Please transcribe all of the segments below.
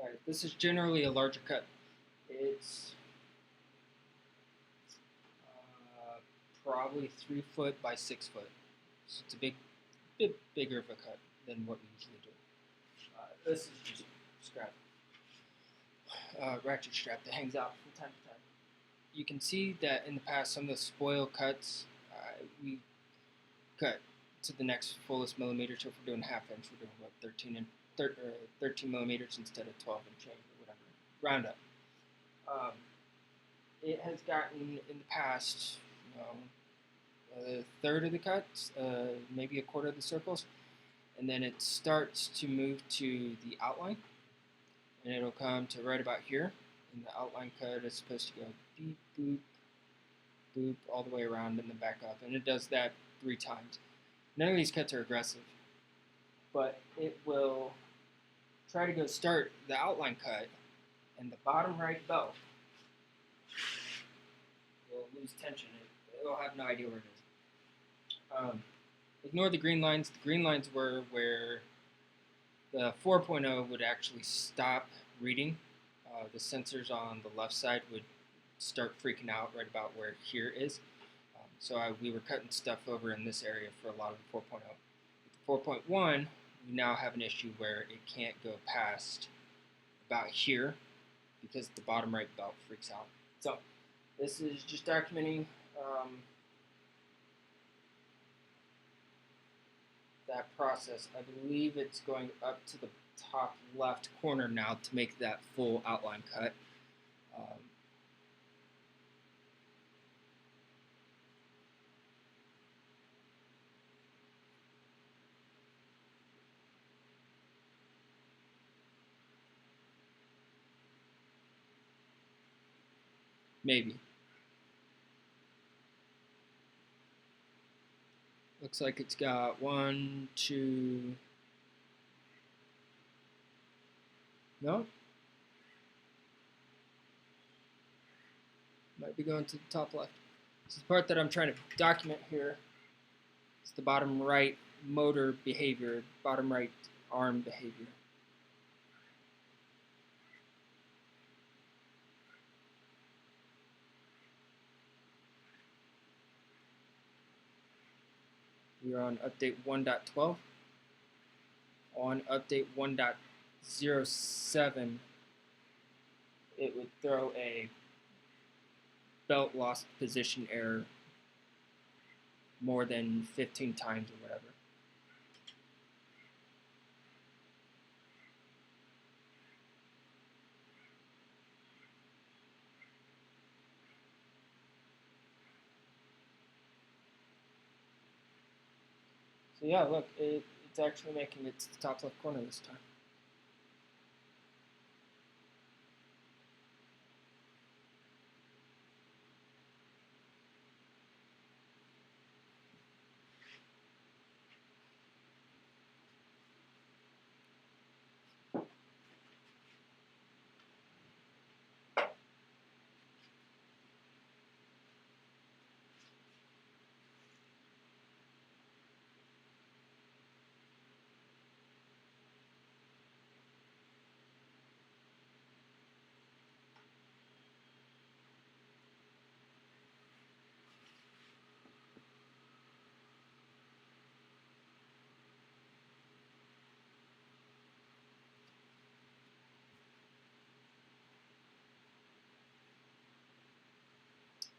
Alright, this is generally a larger cut. It's probably 3 foot by 6 foot. So it's a bit bigger of a cut than what we usually do. This is just strap, ratchet strap that hangs out from time to time. You can see that in the past, some of the spoil cuts, we cut to the next fullest millimeter. So if we're doing half inch, we're doing what, 13 millimeters instead of 12 and change or whatever. Round up. It has gotten in the past, a third of the cuts, maybe a quarter of the circles, and then it starts to move to the outline, and it'll come to right about here. And the outline cut is supposed to go beep, boop, boop, all the way around and then back up, and it does that 3 times. None of these cuts are aggressive, but it will try to go start the outline cut, and the bottom right belt will lose tension. It'll have no idea where it is. Ignore the green lines. The green lines were where the 4.0 would actually stop reading. The sensors on the left side would start freaking out right about where here is. So we were cutting stuff over in this area for a lot of the 4.0. With the 4.1, we now have an issue where it can't go past about here because the bottom right belt freaks out. So this is just documenting that process. I believe it's going up to the top left corner now to make that full outline cut. Maybe. Looks like it's got 1, 2. No? Might be going to the top left. This is the part that I'm trying to document here. It's the bottom right motor behavior, bottom right arm behavior. We are on update 1.12. On update 1.07, it would throw a belt lost position error more than 15 times or whatever. So yeah, look, it's actually making it to the top left corner this time.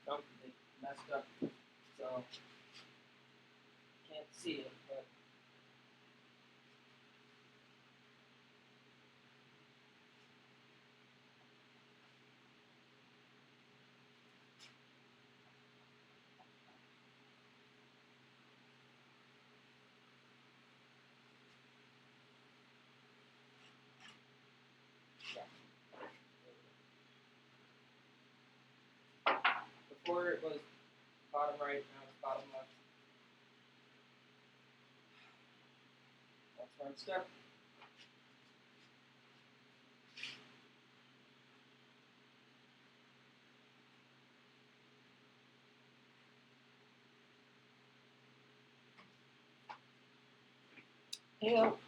Nope, it messed up, so can't see it, but yeah. Before it was bottom right, now it's bottom left. That's where I'm stuck. Help.